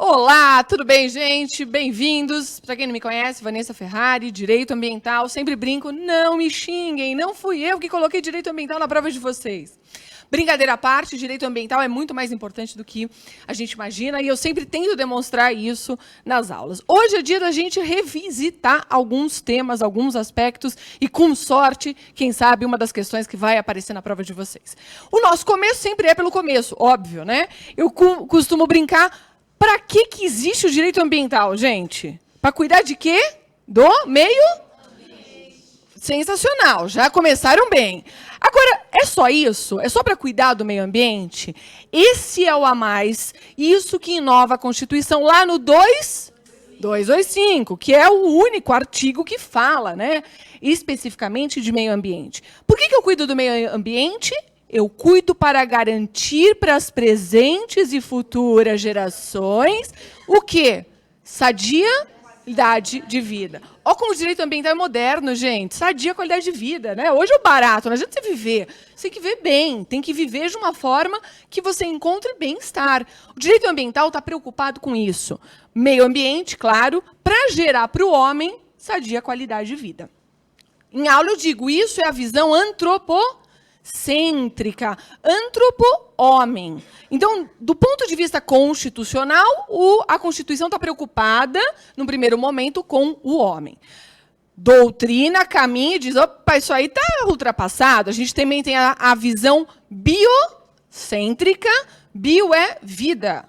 Olá, tudo bem, gente? Bem-vindos. Para quem não me conhece, Vanessa Ferrari, Direito Ambiental. Sempre brinco, não me xinguem, não fui eu que coloquei Direito Ambiental na prova de vocês. Brincadeira à parte, Direito Ambiental é muito mais importante do que a gente imagina e eu sempre tento demonstrar isso nas aulas. Hoje é dia da gente revisitar alguns temas, alguns aspectos e, com sorte, quem sabe, uma das questões que vai aparecer na prova de vocês. O nosso começo sempre é pelo começo, óbvio, né? Eu costumo brincar. Para que existe o direito ambiental, gente? Para cuidar de quê? Do meio ambiente. Sensacional, já começaram bem. Agora, é só isso? É só para cuidar do meio ambiente? Esse é o a mais, isso que inova a Constituição lá no 285, que é o único artigo que fala, né, especificamente de meio ambiente. Por que eu cuido do meio ambiente? Eu cuido para garantir para as presentes e futuras gerações o quê? Sadia qualidade de vida. Olha como o direito ambiental é moderno, gente. Sadia qualidade de vida, né? Hoje é o barato, não adianta você viver. Você tem que viver bem, tem que viver de uma forma que você encontre bem-estar. O direito ambiental está preocupado com isso. Meio ambiente, claro, para gerar para o homem sadia qualidade de vida. Em aula eu digo, isso é a visão antropocêntrica, antropo-homem. Então, do ponto de vista constitucional, a Constituição está preocupada, no primeiro momento, com o homem. Doutrina caminha e diz, opa, isso aí está ultrapassado. A gente também tem a visão biocêntrica. Bio é vida.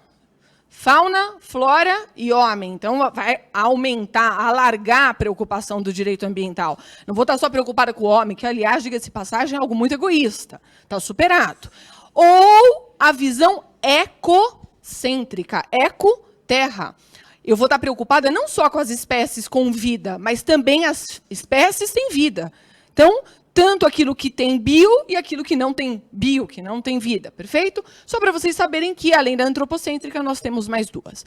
Fauna, flora e homem. Então, vai aumentar, alargar a preocupação do direito ambiental. Não vou estar só preocupada com o homem, que, aliás, diga-se de passagem, é algo muito egoísta. Está superado. Ou a visão ecocêntrica, eco-terra. Eu vou estar preocupada não só com as espécies com vida, mas também as espécies sem vida. Então, tanto aquilo que tem bio e aquilo que não tem bio, que não tem vida, perfeito? Só para vocês saberem que, além da antropocêntrica, nós temos mais duas.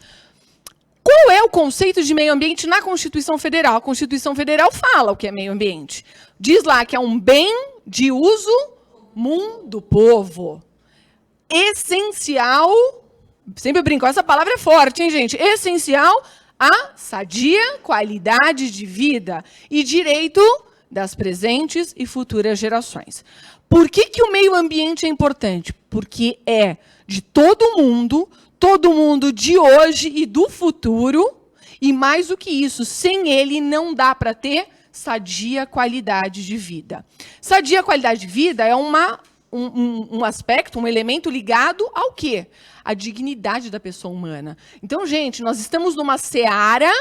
Qual é o conceito de meio ambiente na Constituição Federal? A Constituição Federal fala o que é meio ambiente. Diz lá que é um bem de uso comum do povo. Essencial, sempre brinco, essa palavra é forte, hein, gente? Essencial à sadia qualidade de vida e direito das presentes e futuras gerações. Por que o meio ambiente é importante? Porque é de todo mundo de hoje e do futuro, e mais do que isso, sem ele não dá para ter sadia qualidade de vida. Sadia qualidade de vida é um aspecto, um elemento ligado ao quê? A dignidade da pessoa humana. Então, gente, nós estamos numa seara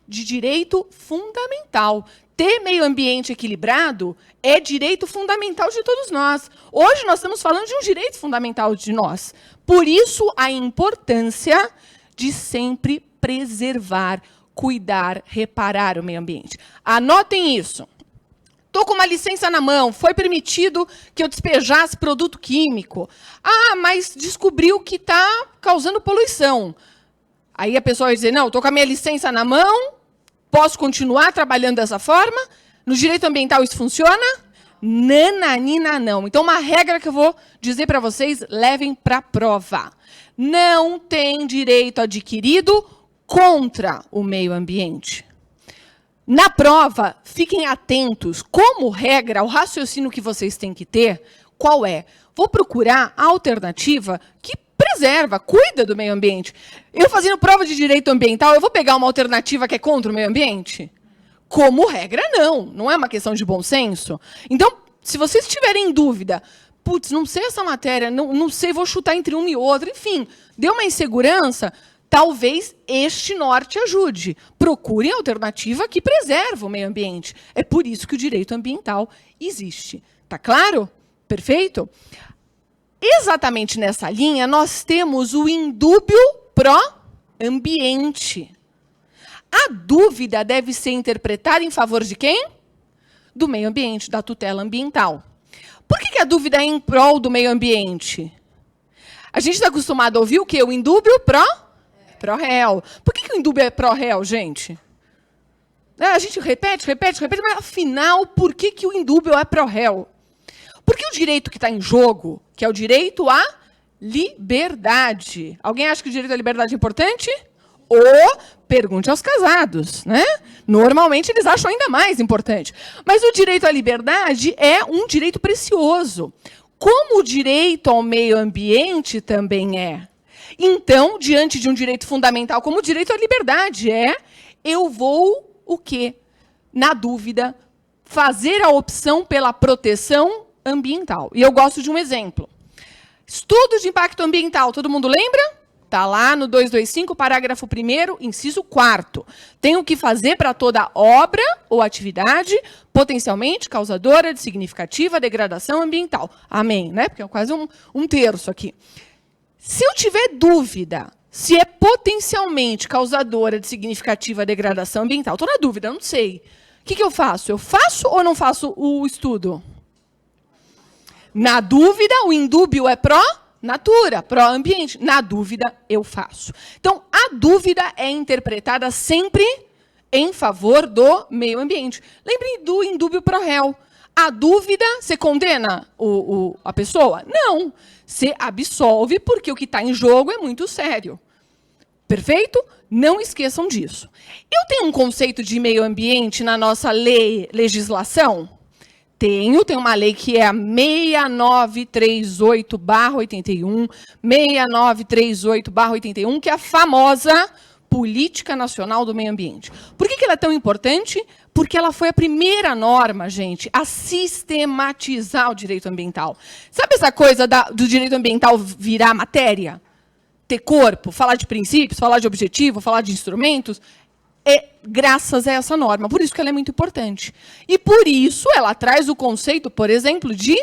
de direito fundamental. Ter meio ambiente equilibrado é direito fundamental de todos nós. Hoje nós estamos falando de um direito fundamental de nós. Por isso, a importância de sempre preservar, cuidar, reparar o meio ambiente. Anotem isso. Estou com uma licença na mão, foi permitido que eu despejasse produto químico. Ah, mas descobriu que está causando poluição. Aí a pessoa vai dizer, não, estou com a minha licença na mão, posso continuar trabalhando dessa forma? No direito ambiental isso funciona? Nananina, não. Então, uma regra que eu vou dizer para vocês, levem para a prova. Não tem direito adquirido contra o meio ambiente. Na prova, fiquem atentos. Como regra, o raciocínio que vocês têm que ter, qual é? Vou procurar a alternativa que preserva, cuida do meio ambiente. Eu fazendo prova de direito ambiental, eu vou pegar uma alternativa que é contra o meio ambiente? Como regra, não. Não é uma questão de bom senso. Então, se vocês tiverem dúvida, putz, não sei essa matéria, não sei, vou chutar entre uma e outra, enfim, deu uma insegurança, talvez este norte ajude. Procurem a alternativa que preserva o meio ambiente. É por isso que o direito ambiental existe. Tá claro? Perfeito? Exatamente nessa linha, nós temos o indúbio pro ambiente. A dúvida deve ser interpretada em favor de quem? Do meio ambiente, da tutela ambiental. Por que a dúvida é em prol do meio ambiente? A gente está acostumado a ouvir o quê? O indúbio pro réu. Por que o indúbio é pro réu, gente? A gente repete, mas afinal, por que o indúbio é pro réu? Porque o direito que está em jogo, que é o direito à liberdade. Alguém acha que o direito à liberdade é importante? Ou pergunte aos casados, né? Normalmente eles acham ainda mais importante. Mas o direito à liberdade é um direito precioso, como o direito ao meio ambiente também é. Então, diante de um direito fundamental como o direito à liberdade eu vou, o quê? Na dúvida, fazer a opção pela proteção ambiental. E eu gosto de um exemplo. Estudo de impacto ambiental, todo mundo lembra? Está lá no 225, parágrafo 1º, inciso 4º. Tem o que fazer para toda obra ou atividade potencialmente causadora de significativa degradação ambiental. Amém, né? Porque é quase um terço aqui. Se eu tiver dúvida se é potencialmente causadora de significativa degradação ambiental, estou na dúvida, não sei. O que eu faço? Eu faço ou não faço o estudo? Na dúvida, o indúbio é pró-natura, pró-ambiente. Na dúvida, eu faço. Então, a dúvida é interpretada sempre em favor do meio ambiente. Lembrem do indúbio pró-réu. A dúvida, você condena a pessoa? Não. Você absolve porque o que está em jogo é muito sério. Perfeito? Não esqueçam disso. Eu tenho um conceito de meio ambiente na nossa legislação? Tem uma lei que é a 6938/81, 6938/81, que é a famosa Política Nacional do Meio Ambiente. Por que ela é tão importante? Porque ela foi a primeira norma, gente, a sistematizar o direito ambiental. Sabe essa coisa do direito ambiental virar matéria? Ter corpo, falar de princípios, falar de objetivo, falar de instrumentos? É graças a essa norma. Por isso que ela é muito importante. E por isso ela traz o conceito, por exemplo, de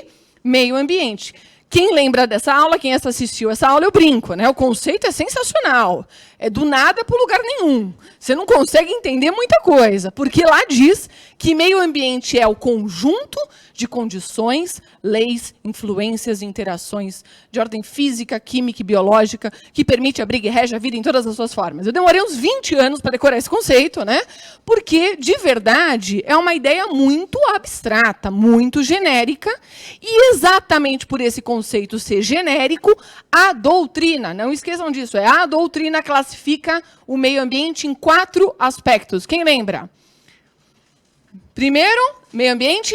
meio ambiente. Quem lembra dessa aula, quem assistiu essa aula, eu brinco, né? O conceito é sensacional. É do nada para o lugar nenhum. Você não consegue entender muita coisa, porque lá diz que meio ambiente é o conjunto de condições, leis, influências e interações de ordem física, química e biológica que permite, abriga e rege a vida em todas as suas formas. Eu demorei uns 20 anos para decorar esse conceito, né? Porque, de verdade, é uma ideia muito abstrata, muito genérica, e exatamente por esse conceito ser genérico, a doutrina, não esqueçam disso, a doutrina classifica o meio ambiente em 4 aspectos. Quem lembra? Primeiro, meio ambiente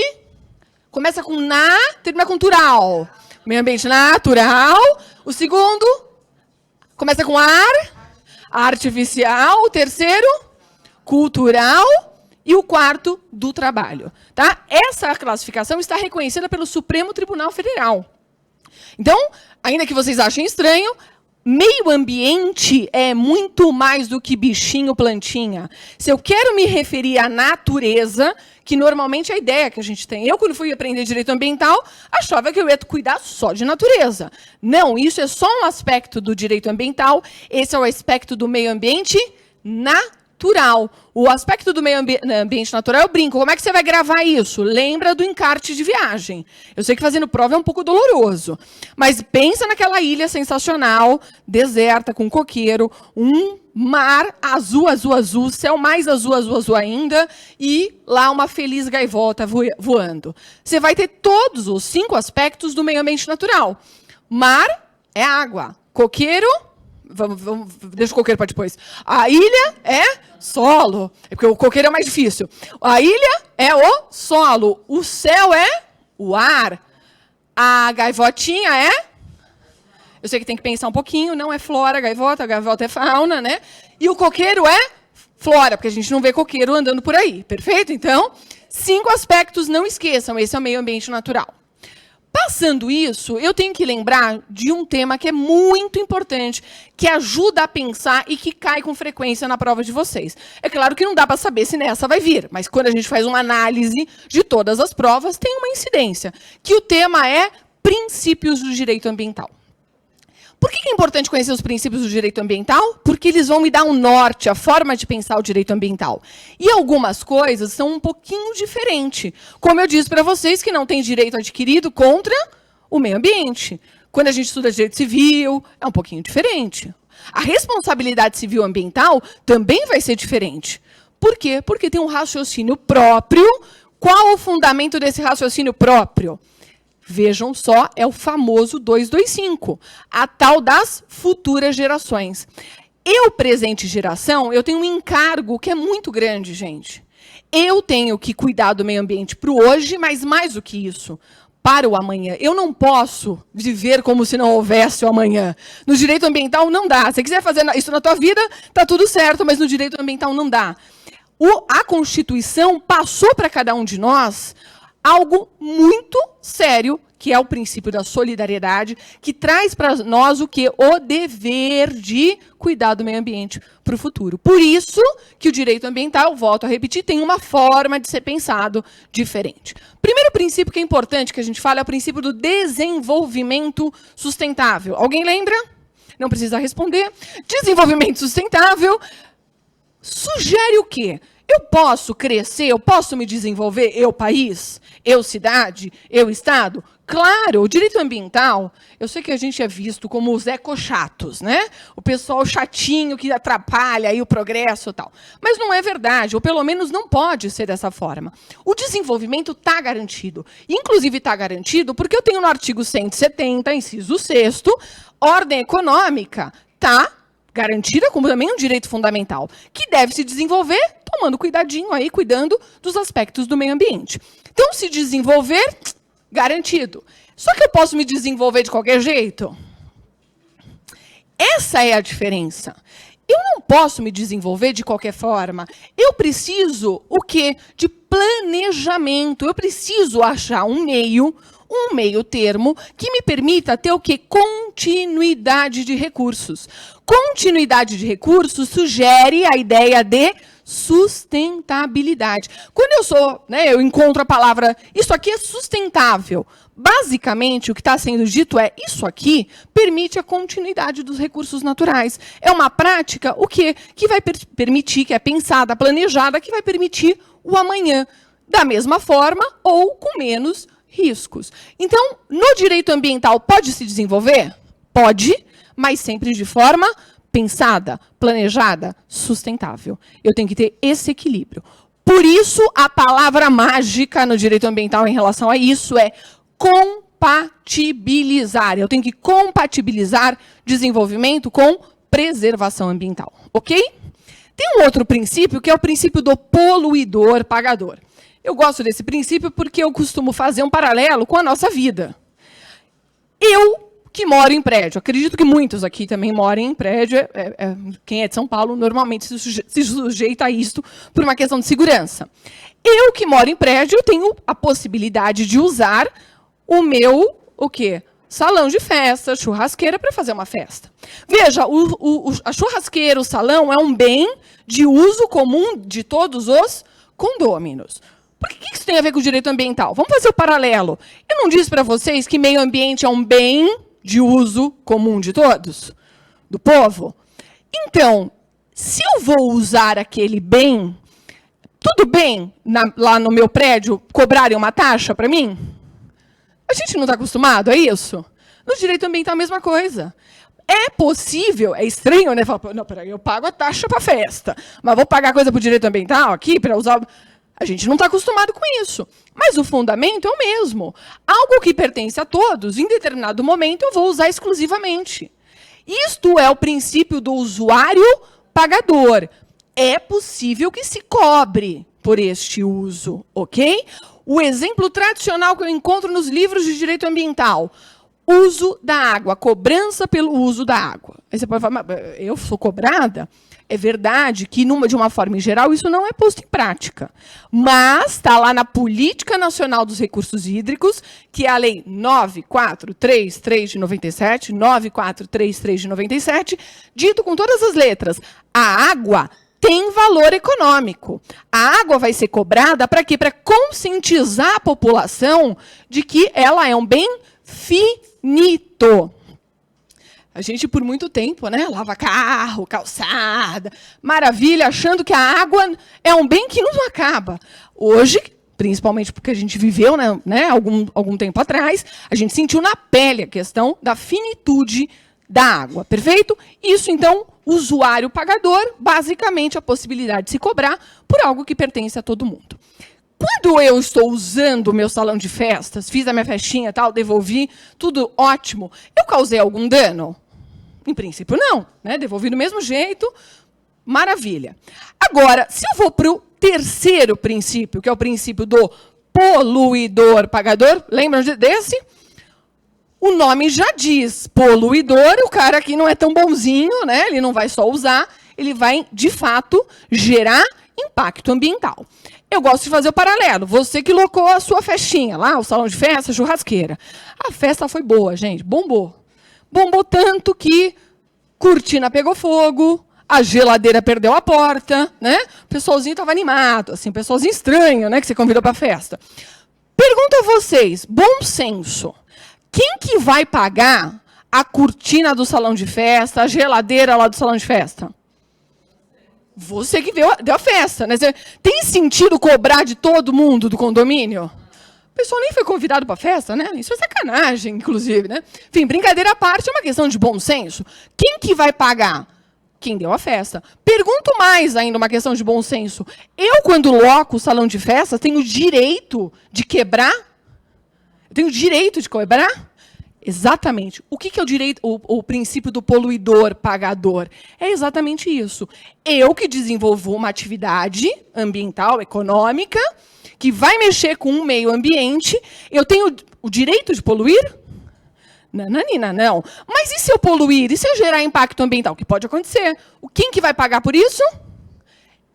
começa com termina com tural. Meio ambiente natural. O segundo começa com artificial. O terceiro, cultural. E o quarto, do trabalho. Tá? Essa classificação está reconhecida pelo Supremo Tribunal Federal. Então, ainda que vocês achem estranho, meio ambiente é muito mais do que bichinho, plantinha. Se eu quero me referir à natureza, que normalmente é a ideia que a gente tem. Eu, quando fui aprender direito ambiental, achava que eu ia cuidar só de natureza. Não, isso é só um aspecto do direito ambiental. Esse é o aspecto do meio ambiente natural. O aspecto do meio ambiente natural, eu brinco. Como é que você vai gravar isso? Lembra do encarte de viagem. Eu sei que fazendo prova é um pouco doloroso, mas pensa naquela ilha sensacional, deserta, com coqueiro, um mar azul, azul, azul, céu mais azul, azul, azul ainda, e lá uma feliz gaivota voando. Você vai ter todos os 5 aspectos do meio ambiente natural. Mar é água. Coqueiro, deixa o coqueiro para depois. A ilha é solo, porque o coqueiro é mais difícil. A ilha é o solo, o céu é o ar, a gaivotinha é... Eu sei que tem que pensar um pouquinho, não é flora, a gaivota é fauna, né? E o coqueiro é flora, porque a gente não vê coqueiro andando por aí, perfeito? Então, 5 aspectos, não esqueçam, esse é o meio ambiente natural. Passando isso, eu tenho que lembrar de um tema que é muito importante, que ajuda a pensar e que cai com frequência na prova de vocês. É claro que não dá para saber se nessa vai vir, mas quando a gente faz uma análise de todas as provas, tem uma incidência, que o tema é princípios do direito ambiental. Por que é importante conhecer os princípios do direito ambiental? Porque eles vão me dar um norte, a forma de pensar o direito ambiental. E algumas coisas são um pouquinho diferentes. Como eu disse para vocês, que não tem direito adquirido contra o meio ambiente. Quando a gente estuda direito civil, é um pouquinho diferente. A responsabilidade civil ambiental também vai ser diferente. Por quê? Porque tem um raciocínio próprio. Qual o fundamento desse raciocínio próprio? Vejam só, é o famoso 225, a tal das futuras gerações. Eu, presente geração, eu tenho um encargo que é muito grande, gente. Eu tenho que cuidar do meio ambiente para o hoje, mas mais do que isso, para o amanhã. Eu não posso viver como se não houvesse o amanhã. No direito ambiental não dá. Se você quiser fazer isso na tua vida, tá tudo certo, mas no direito ambiental não dá. A Constituição passou para cada um de nós algo muito sério, que é o princípio da solidariedade, que traz para nós o quê? O dever de cuidar do meio ambiente para o futuro. Por isso que o direito ambiental, volto a repetir, tem uma forma de ser pensado diferente. Primeiro princípio que é importante que a gente fala é o princípio do desenvolvimento sustentável. Alguém lembra? Não precisa responder. Desenvolvimento sustentável sugere o quê? Eu posso crescer, eu posso me desenvolver, eu país, eu cidade, eu estado? Claro, o direito ambiental, eu sei que a gente é visto como os ecochatos, né? O pessoal chatinho que atrapalha aí o progresso e tal. Mas não é verdade, ou pelo menos não pode ser dessa forma. O desenvolvimento está garantido. Inclusive está garantido porque eu tenho no artigo 170, inciso 6º, ordem econômica está garantida como também um direito fundamental, que deve se desenvolver tomando cuidadinho aí, cuidando dos aspectos do meio ambiente. Então, se desenvolver, garantido. Só que eu posso me desenvolver de qualquer jeito? Essa é a diferença. Eu não posso me desenvolver de qualquer forma. Eu preciso, o quê? De planejamento. Eu preciso achar um meio termo que me permita ter o quê? Continuidade de recursos. Continuidade de recursos sugere a ideia de sustentabilidade. Quando eu encontro a palavra, isso aqui é sustentável. Basicamente, o que está sendo dito é, isso aqui permite a continuidade dos recursos naturais. É uma prática, o quê? Que vai permitir, que é pensada, planejada, que vai permitir o amanhã. Da mesma forma ou com menos riscos. Então, no direito ambiental, pode se desenvolver? Pode, mas sempre de forma pensada, planejada, sustentável. Eu tenho que ter esse equilíbrio. Por isso, a palavra mágica no direito ambiental em relação a isso é compatibilizar. Eu tenho que compatibilizar desenvolvimento com preservação ambiental. Ok? Tem um outro princípio, que é o princípio do poluidor-pagador. Eu gosto desse princípio porque eu costumo fazer um paralelo com a nossa vida. Eu que moro em prédio, acredito que muitos aqui também moram em prédio, quem é de São Paulo normalmente se sujeita a isto por uma questão de segurança. Eu que moro em prédio, eu tenho a possibilidade de usar o meu, salão de festa, churrasqueira para fazer uma festa. Veja, a churrasqueira, o salão é um bem de uso comum de todos os condôminos. Por que isso tem a ver com o direito ambiental? Vamos fazer o paralelo. Eu não disse para vocês que meio ambiente é um bem de uso comum de todos? Do povo? Então, se eu vou usar aquele bem, tudo bem lá no meu prédio cobrarem uma taxa para mim? A gente não está acostumado a isso? No direito ambiental a mesma coisa. É possível, é estranho, né? Falar, não, peraí, eu pago a taxa para a festa, mas vou pagar coisa para o direito ambiental aqui para usar... A gente não está acostumado com isso. Mas o fundamento é o mesmo. Algo que pertence a todos, em determinado momento, eu vou usar exclusivamente. Isto é o princípio do usuário pagador. É possível que se cobre por este uso, ok? O exemplo tradicional que eu encontro nos livros de direito ambiental. Uso da água, cobrança pelo uso da água. Aí você pode falar, mas eu sou cobrada? É verdade que, de uma forma em geral, isso não é posto em prática. Mas está lá na Política Nacional dos Recursos Hídricos, que é a Lei 9433 de 97, 9433 de 97, dito com todas as letras, a água tem valor econômico. A água vai ser cobrada para quê? Para conscientizar a população de que ela é um bem finito. A gente, por muito tempo, né, lava carro, calçada, maravilha, achando que a água é um bem que não acaba. Hoje, principalmente porque a gente viveu, né, algum tempo atrás, a gente sentiu na pele a questão da finitude da água, perfeito? Isso, então, usuário pagador, basicamente a possibilidade de se cobrar por algo que pertence a todo mundo. Quando eu estou usando o meu salão de festas, fiz a minha festinha, tal, devolvi, tudo ótimo, eu causei algum dano? Em princípio, não, né? Devolvi do mesmo jeito, maravilha. Agora, se eu vou para o terceiro princípio, que é o princípio do poluidor-pagador, lembram desse? O nome já diz, poluidor, o cara aqui não é tão bonzinho, né? Ele não vai só usar, ele vai, de fato, gerar impacto ambiental. Eu gosto de fazer o paralelo. Você que locou a sua festinha lá, o salão de festa, a churrasqueira. A festa foi boa, gente, bombou. Bombou tanto que cortina pegou fogo, a geladeira perdeu a porta, né? O pessoalzinho estava animado, assim, pessoalzinho estranho, né, que você convidou para a festa. Pergunto a vocês, bom senso, quem que vai pagar a cortina do salão de festa, a geladeira lá do salão de festa? Você que deu a festa, né? Tem sentido cobrar de todo mundo do condomínio? O pessoal nem foi convidado para a festa, né? Isso é sacanagem, inclusive, né? Enfim, brincadeira à parte, é uma questão de bom senso. Quem que vai pagar? Quem deu a festa. Pergunto mais ainda, uma questão de bom senso. Eu, quando loco o salão de festa, tenho direito de quebrar? Eu tenho direito de quebrar? Exatamente. O que é o direito, o princípio do poluidor-pagador? É exatamente isso. Eu que desenvolvo uma atividade ambiental, econômica, que vai mexer com o meio ambiente, eu tenho o direito de poluir? Nananina, não. Mas e se eu poluir? E se eu gerar impacto ambiental? Que pode acontecer. Quem que vai pagar por isso?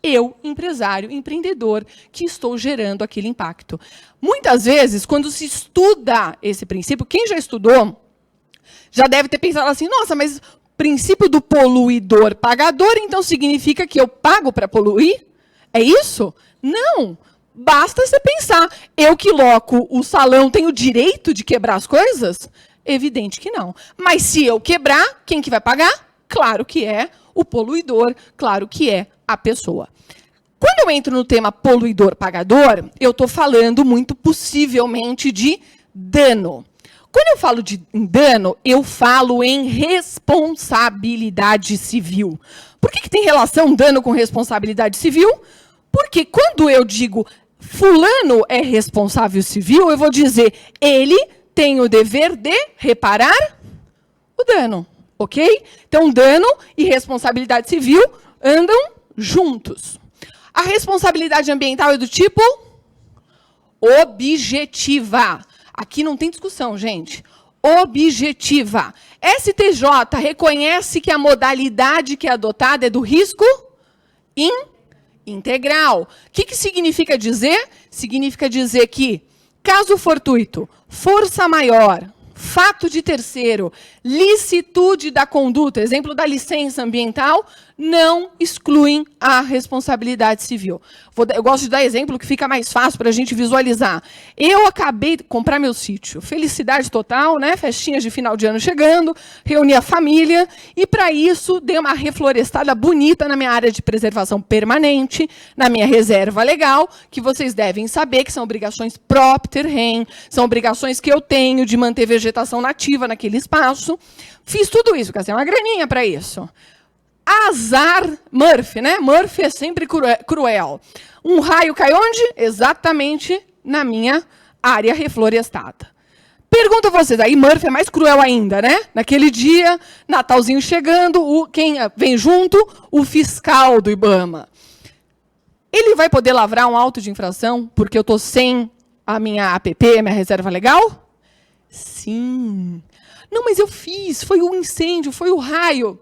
Eu, empresário, empreendedor, que estou gerando aquele impacto. Muitas vezes, quando se estuda esse princípio, quem já estudou, já deve ter pensado assim, nossa, mas o princípio do poluidor-pagador, então significa que eu pago para poluir? É isso? Não. Basta você pensar, eu que loco o salão, tenho o direito de quebrar as coisas? Evidente que não. Mas se eu quebrar, quem que vai pagar? Claro que é o poluidor, claro que é a pessoa. Quando eu entro no tema poluidor-pagador, eu estou falando muito possivelmente de dano. Quando eu falo em dano, eu falo em responsabilidade civil. Por que tem relação dano com responsabilidade civil? Porque quando eu digo fulano é responsável civil, eu vou dizer ele tem o dever de reparar o dano, ok? Então, dano e responsabilidade civil andam juntos. A responsabilidade ambiental é do tipo objetiva. Aqui não tem discussão, gente. Objetiva. STJ reconhece que a modalidade que é adotada é do risco integral. O que significa dizer? Significa dizer que, caso fortuito, força maior, fato de terceiro, licitude da conduta, exemplo da licença ambiental, não excluem a responsabilidade civil. Eu gosto de dar exemplo que fica mais fácil para a gente visualizar. Eu acabei de comprar meu sítio, felicidade total, né? Festinhas de final de ano chegando, reuni a família e, para isso, dei uma reflorestada bonita na minha área de preservação permanente, na minha reserva legal, que vocês devem saber que são obrigações propter rem, são obrigações que eu tenho de manter vegetação nativa naquele espaço. Fiz tudo isso, gastei uma graninha para isso. Azar Murphy, né? Murphy é sempre cruel. Um raio cai onde? Exatamente na minha área reflorestada. Pergunto a vocês, aí Murphy é mais cruel ainda, né? Naquele dia, Natalzinho chegando, quem vem junto? O fiscal do IBAMA. Ele vai poder lavrar um auto de infração porque eu estou sem a minha APP, minha reserva legal? Sim. Não, mas eu fiz, foi o incêndio, foi o raio.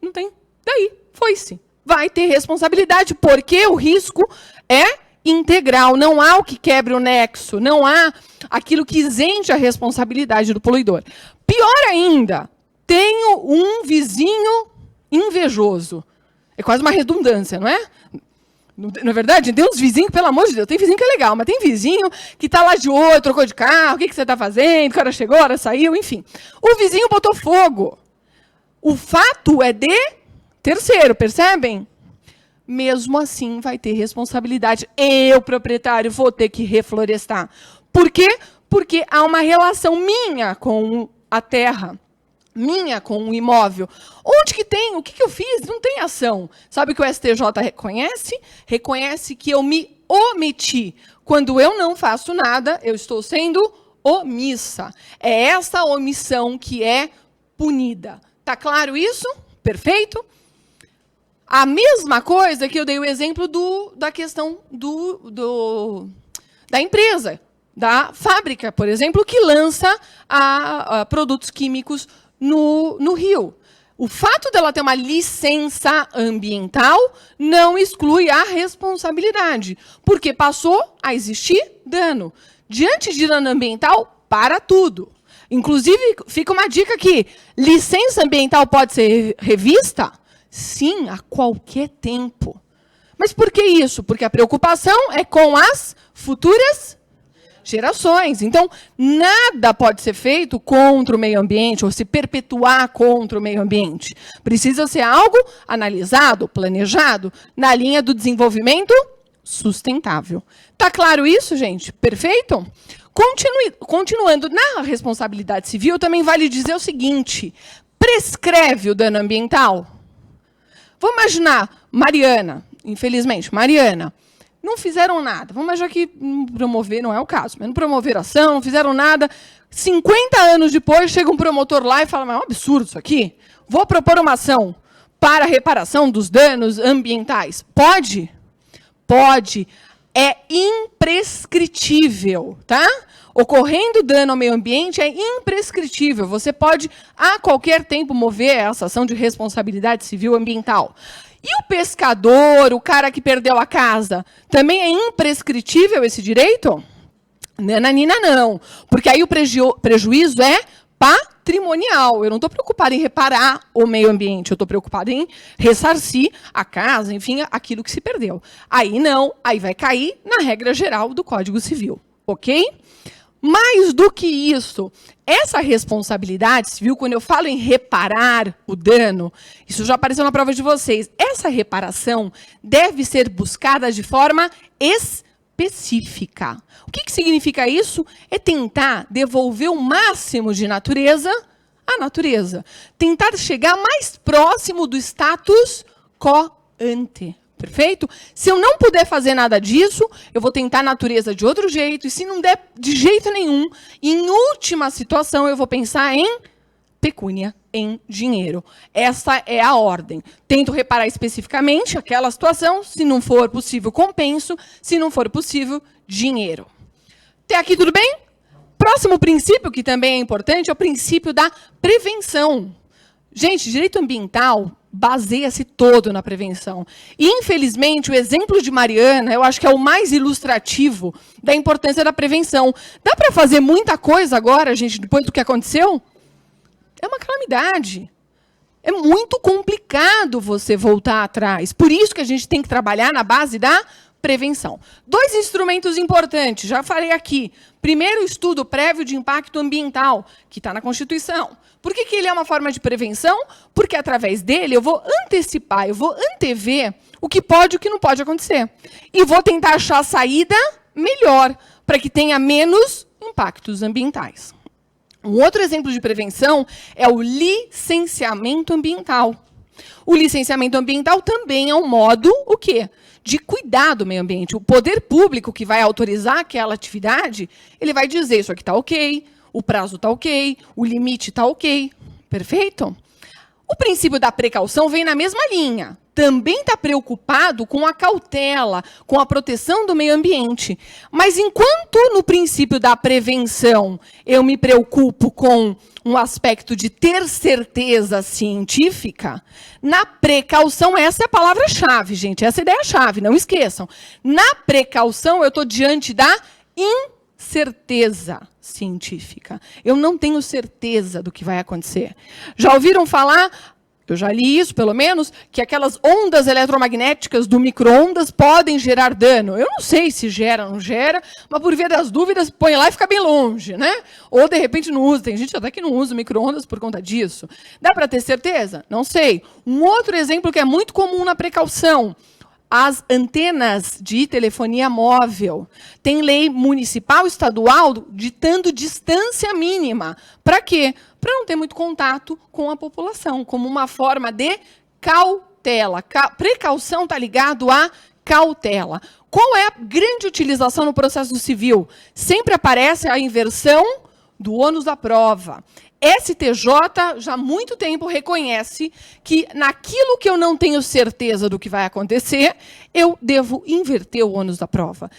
Não tem. Daí, foi-se. Vai ter responsabilidade, porque o risco é integral. Não há o que quebre o nexo, não há aquilo que isente a responsabilidade do poluidor. Pior ainda, tenho um vizinho invejoso. É quase uma redundância, não é? Na verdade, tem uns vizinhos, pelo amor de Deus, tem vizinho que é legal, mas tem vizinho que está lá de olho, trocou de carro, o que você está fazendo, que hora chegou, a hora saiu, enfim. O vizinho botou fogo. O fato é de terceiro, percebem? Mesmo assim, vai ter responsabilidade. Eu, proprietário, vou ter que reflorestar. Por quê? Porque há uma relação minha com a terra, minha com o imóvel. Onde que tem? O que eu fiz? Não tem ação. Sabe o que o STJ reconhece? Reconhece que eu me omiti. Quando eu não faço nada, eu estou sendo omissa. É essa omissão que é punida. Tá claro isso? Perfeito? A mesma coisa que eu dei o exemplo da questão da empresa, da fábrica, por exemplo, que lança produtos químicos no rio. O fato dela ter uma licença ambiental não exclui a responsabilidade, porque passou a existir dano. Diante de dano ambiental, para tudo. Inclusive, fica uma dica aqui, licença ambiental pode ser revista? Sim, a qualquer tempo. Mas por que isso? Porque a preocupação é com as futuras gerações. Então, nada pode ser feito contra o meio ambiente ou se perpetuar contra o meio ambiente. Precisa ser algo analisado, planejado, na linha do desenvolvimento sustentável. Tá claro isso, gente? Perfeito? Continuando na responsabilidade civil, também vale dizer o seguinte, prescreve o dano ambiental? Vamos imaginar, Mariana, infelizmente, Mariana, não fizeram nada. Vamos imaginar que promover não é o caso, mas não promoveram ação, não fizeram nada. 50 anos depois, chega um promotor lá e fala, mas é um absurdo isso aqui. Vou propor uma ação para a reparação dos danos ambientais. Pode? Pode. É imprescritível, tá? Ocorrendo dano ao meio ambiente é imprescritível. Você pode, a qualquer tempo, mover essa ação de responsabilidade civil ambiental. E o pescador, o cara que perdeu a casa, também é imprescritível esse direito? Nananina, não. Porque aí o prejuízo é patrimonial. Eu não estou preocupada em reparar o meio ambiente, eu estou preocupada em ressarcir a casa, enfim, aquilo que se perdeu. Aí não, aí vai cair na regra geral do Código Civil, ok? Mais do que isso, essa responsabilidade civil, quando eu falo em reparar o dano, isso já apareceu na prova de vocês, essa reparação deve ser buscada de forma específica. O que significa isso? É tentar devolver o máximo de natureza à natureza. Tentar chegar mais próximo do status quo ante. Perfeito? Se eu não puder fazer nada disso, eu vou tentar a natureza de outro jeito, e se não der de jeito nenhum, em última situação, eu vou pensar em pecúnia, em dinheiro. Essa é a ordem. Tento reparar especificamente aquela situação, se não for possível, compenso, se não for possível, dinheiro. Até aqui tudo bem? Próximo princípio, que também é importante, é o princípio da prevenção. Gente, direito ambiental baseia-se todo na prevenção. E, infelizmente, o exemplo de Mariana, eu acho que é o mais ilustrativo da importância da prevenção. Dá para fazer muita coisa agora, gente, depois do que aconteceu? É uma calamidade. É muito complicado você voltar atrás. Por isso que a gente tem que trabalhar na base da prevenção. 2 instrumentos importantes, já falei aqui. Primeiro, o estudo prévio de impacto ambiental, que está na Constituição. Por que ele é uma forma de prevenção? Porque, através dele, eu vou antecipar, eu vou antever o que pode e o que não pode acontecer. E vou tentar achar a saída melhor, para que tenha menos impactos ambientais. Um outro exemplo de prevenção é o licenciamento ambiental. O licenciamento ambiental também é um modo, o quê? De cuidar do meio ambiente. O poder público que vai autorizar aquela atividade, ele vai dizer, isso aqui está ok, o prazo está ok, o limite está ok. Perfeito? O princípio da precaução vem na mesma linha. Também está preocupado com a cautela, com a proteção do meio ambiente. Mas enquanto no princípio da prevenção eu me preocupo com um aspecto de ter certeza científica, na precaução, essa é a palavra-chave, gente, essa é a ideia-chave, não esqueçam. Na precaução, eu estou diante da incerteza científica. Eu não tenho certeza do que vai acontecer. Já ouviram falar, eu já li isso, pelo menos, que aquelas ondas eletromagnéticas do micro-ondas podem gerar dano. Eu não sei se gera ou não gera, mas por via das dúvidas, põe lá e fica bem longe, né? Ou, de repente, não usa. Tem gente até que não usa micro-ondas por conta disso. Dá para ter certeza? Não sei. Um outro exemplo que é muito comum na precaução, as antenas de telefonia móvel. Tem lei municipal, estadual, ditando distância mínima. Para quê? Para não ter muito contato com a população, como uma forma de cautela. Precaução está ligado a cautela. Qual é a grande utilização no processo civil? Sempre aparece a inversão do ônus da prova. STJ já há muito tempo reconhece que naquilo que eu não tenho certeza do que vai acontecer, eu devo inverter o ônus da prova,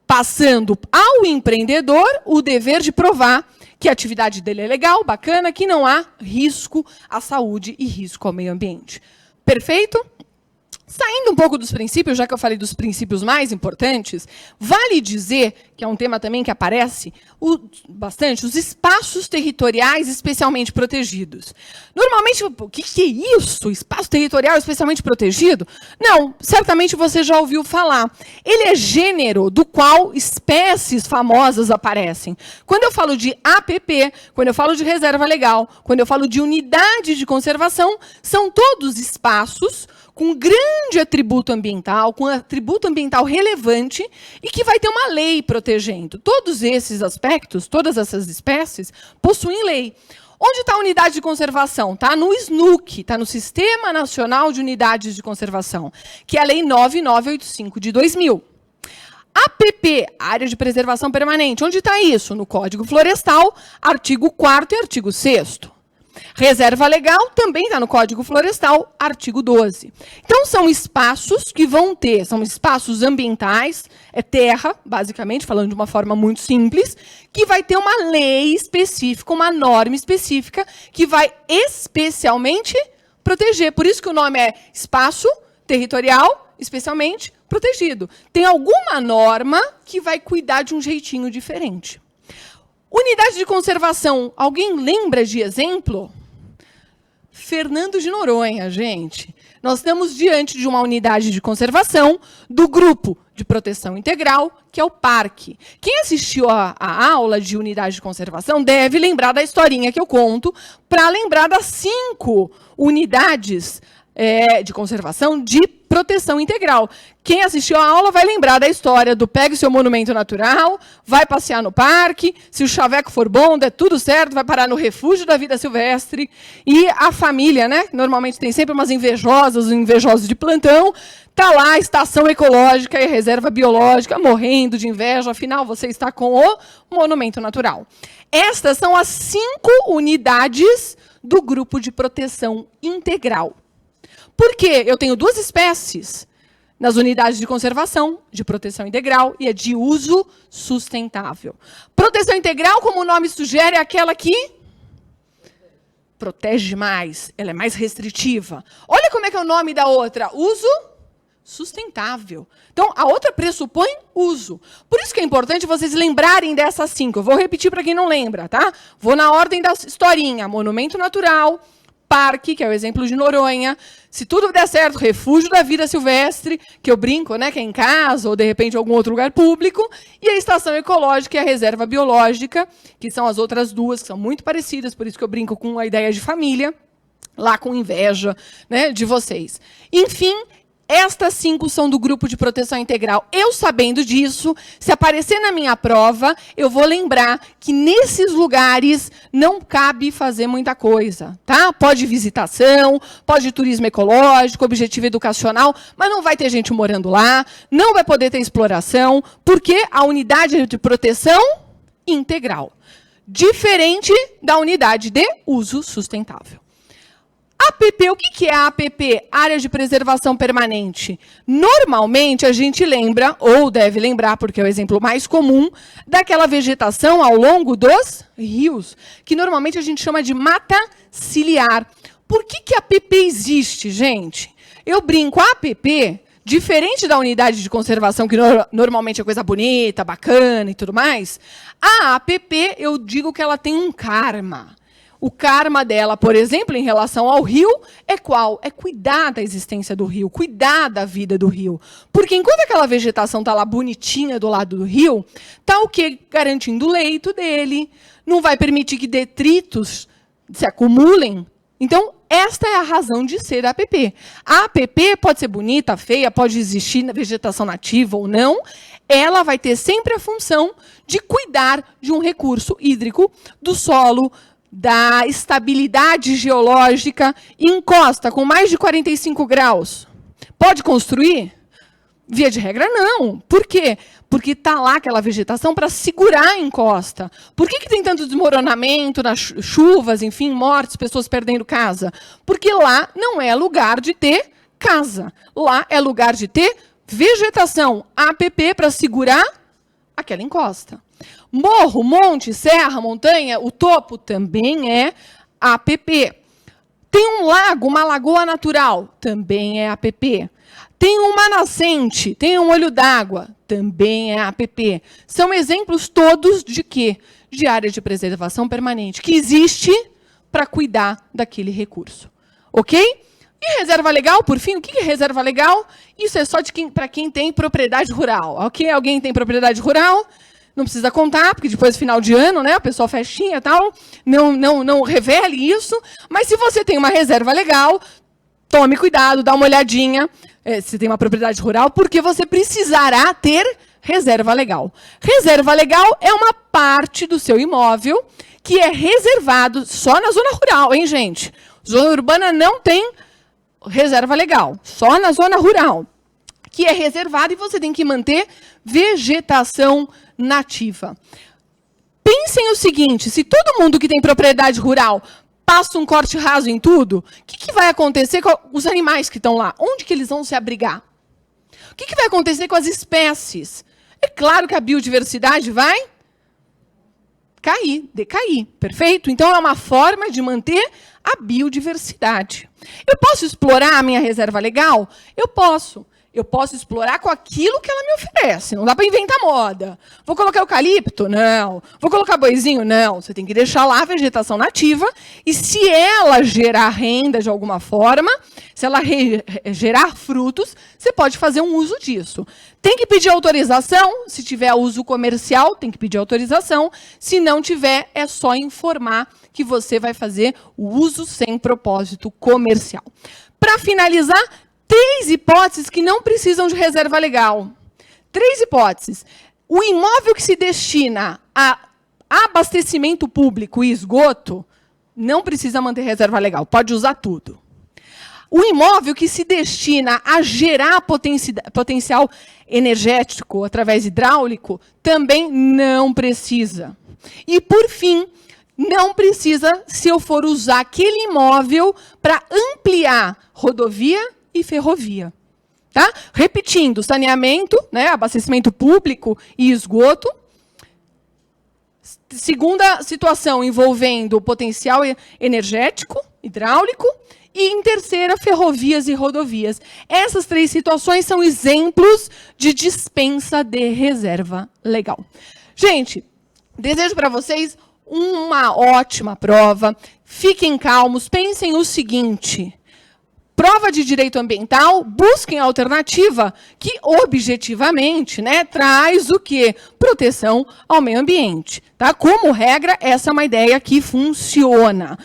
passando ao empreendedor o dever de provar que a atividade dele é legal, bacana, que não há risco à saúde e risco ao meio ambiente. Perfeito? Saindo um pouco dos princípios, já que eu falei dos princípios mais importantes, vale dizer, que é um tema também que aparece bastante, os espaços territoriais especialmente protegidos. Normalmente, o que é isso? Espaço territorial especialmente protegido? Não, certamente você já ouviu falar. Ele é gênero do qual espécies famosas aparecem. Quando eu falo de APP, quando eu falo de reserva legal, quando eu falo de unidade de conservação, são todos espaços com grande atributo ambiental, com atributo ambiental relevante e que vai ter uma lei protegendo. Todos esses aspectos, todas essas espécies, possuem lei. Onde está a unidade de conservação? Está no SNUC, está no Sistema Nacional de Unidades de Conservação, que é a Lei 9985 de 2000. APP, Área de Preservação Permanente, onde está isso? No Código Florestal, artigo 4º e artigo 6º. Reserva legal também está no Código Florestal, artigo 12. Então, são espaços que vão ter, são espaços ambientais, é terra, basicamente, falando de uma forma muito simples, que vai ter uma lei específica, uma norma específica, que vai especialmente proteger. Por isso que o nome é espaço territorial, especialmente protegido. Tem alguma norma que vai cuidar de um jeitinho diferente. Unidade de conservação, alguém lembra de exemplo? Fernando de Noronha, gente. Nós estamos diante de uma unidade de conservação do Grupo de Proteção Integral, que é o parque. Quem assistiu a aula de unidade de conservação deve lembrar da historinha que eu conto para lembrar das 5 unidades de conservação de proteção integral. Quem assistiu a aula vai lembrar da história do pegue o seu monumento natural, vai passear no parque, se o chaveco for bom, der tudo certo, vai parar no refúgio da vida silvestre, e a família, né, normalmente tem sempre umas invejosas, os invejosos de plantão, tá lá a estação ecológica e a reserva biológica morrendo de inveja, afinal você está com o monumento natural. Estas são as 5 unidades do Grupo de Proteção Integral. Por quê? Eu tenho 2 espécies nas unidades de conservação, de proteção integral e a de uso sustentável. Proteção integral, como o nome sugere, é aquela que protege mais, ela é mais restritiva. Olha como é que é o nome da outra, uso sustentável. Então, a outra pressupõe uso. Por isso que é importante vocês lembrarem dessas 5. Eu vou repetir para quem não lembra, tá? Vou na ordem da historinha. Monumento natural, parque, que é o exemplo de Noronha, se tudo der certo, refúgio da vida silvestre, que eu brinco, né, que é em casa ou, de repente, em algum outro lugar público, e a estação ecológica e a reserva biológica, que são as outras 2, que são muito parecidas, por isso que eu brinco com a ideia de família, lá com inveja, né, de vocês. Enfim, estas 5 são do Grupo de Proteção Integral. Eu, sabendo disso, se aparecer na minha prova, eu vou lembrar que nesses lugares não cabe fazer muita coisa, tá? Pode visitação, pode turismo ecológico, objetivo educacional, mas não vai ter gente morando lá, não vai poder ter exploração, porque a unidade de proteção integral, diferente da unidade de uso sustentável. APP, o que é a APP? Área de Preservação Permanente. Normalmente, a gente lembra, ou deve lembrar, porque é o exemplo mais comum, daquela vegetação ao longo dos rios, que normalmente a gente chama de mata ciliar. Por que a APP existe, gente? Eu brinco, a APP, diferente da unidade de conservação, que normalmente é coisa bonita, bacana e tudo mais, a APP, eu digo que ela tem um karma. O karma dela, por exemplo, em relação ao rio, é qual? É cuidar da existência do rio, cuidar da vida do rio. Porque enquanto aquela vegetação está lá bonitinha do lado do rio, está o quê? Garantindo o leito dele, não vai permitir que detritos se acumulem. Então, esta é a razão de ser da APP. A APP pode ser bonita, feia, pode existir na vegetação nativa ou não, ela vai ter sempre a função de cuidar de um recurso hídrico, do solo, da estabilidade geológica, encosta com mais de 45 graus. Pode construir? Via de regra, não. Por quê? Porque está lá aquela vegetação para segurar a encosta. Por que tem tanto desmoronamento, nas chuvas, enfim, mortes, pessoas perdendo casa? Porque lá não é lugar de ter casa. Lá é lugar de ter vegetação, APP, para segurar aquela encosta. Morro, monte, serra, montanha, o topo também é APP. Tem um lago, uma lagoa natural, também é APP. Tem uma nascente, tem um olho d'água, também é APP. São exemplos todos de quê? De área de preservação permanente, que existe para cuidar daquele recurso. Ok? E reserva legal, por fim, o que é reserva legal? Isso é só para quem tem propriedade rural. Ok? Alguém tem propriedade rural? Não precisa contar, porque depois, final de ano, né, o pessoal festinha e tal, não revele isso. Mas se você tem uma reserva legal, tome cuidado, dá uma olhadinha, se tem uma propriedade rural, porque você precisará ter reserva legal. Reserva legal é uma parte do seu imóvel que é reservado só na zona rural, hein, gente? Zona urbana não tem reserva legal, só na zona rural, que é reservado e você tem que manter vegetação nativa. Pensem o seguinte, se todo mundo que tem propriedade rural passa um corte raso em tudo, o que vai acontecer com os animais que estão lá? Onde que eles vão se abrigar? O que vai acontecer com as espécies? É claro que a biodiversidade vai decair, perfeito? Então, é uma forma de manter a biodiversidade. Eu posso explorar a minha reserva legal? Eu posso. Eu posso explorar com aquilo que ela me oferece. Não dá para inventar moda. Vou colocar eucalipto? Não. Vou colocar boizinho? Não. Você tem que deixar lá a vegetação nativa. E se ela gerar renda de alguma forma, se ela gerar frutos, você pode fazer um uso disso. Tem que pedir autorização. Se tiver uso comercial, tem que pedir autorização. Se não tiver, é só informar que você vai fazer o uso sem propósito comercial. Para finalizar, 3 hipóteses que não precisam de reserva legal. 3 hipóteses. O imóvel que se destina a abastecimento público e esgoto não precisa manter reserva legal, pode usar tudo. O imóvel que se destina a gerar potencial energético através hidráulico também não precisa. E, por fim, não precisa se eu for usar aquele imóvel para ampliar rodovia e ferrovia. Tá? Repetindo, saneamento, né, abastecimento público e esgoto. Segunda situação envolvendo potencial energético, hidráulico. E em terceira, ferrovias e rodovias. Essas 3 situações são exemplos de dispensa de reserva legal. Gente, desejo para vocês uma ótima prova. Fiquem calmos, pensem o seguinte: prova de direito ambiental, busquem a alternativa que, objetivamente, né, traz o quê? Proteção ao meio ambiente. Tá? Como regra, essa é uma ideia que funciona.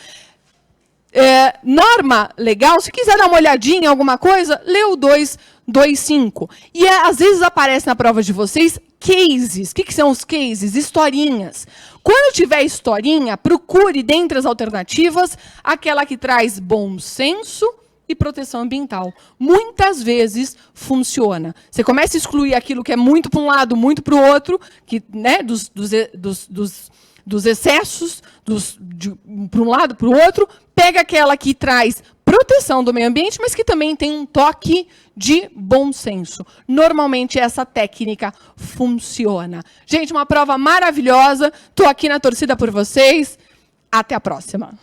Norma legal, se quiser dar uma olhadinha em alguma coisa, lê o 225. E às vezes aparece na prova de vocês cases. O que são os cases? Historinhas. Quando tiver historinha, procure, dentre as alternativas, aquela que traz bom senso e proteção ambiental. Muitas vezes funciona. Você começa a excluir aquilo que é muito para um lado, muito para o outro, que, né, dos excessos, para um lado, para o outro, pega aquela que traz proteção do meio ambiente, mas que também tem um toque de bom senso. Normalmente, essa técnica funciona. Gente, uma prova maravilhosa. Estou aqui na torcida por vocês. Até a próxima.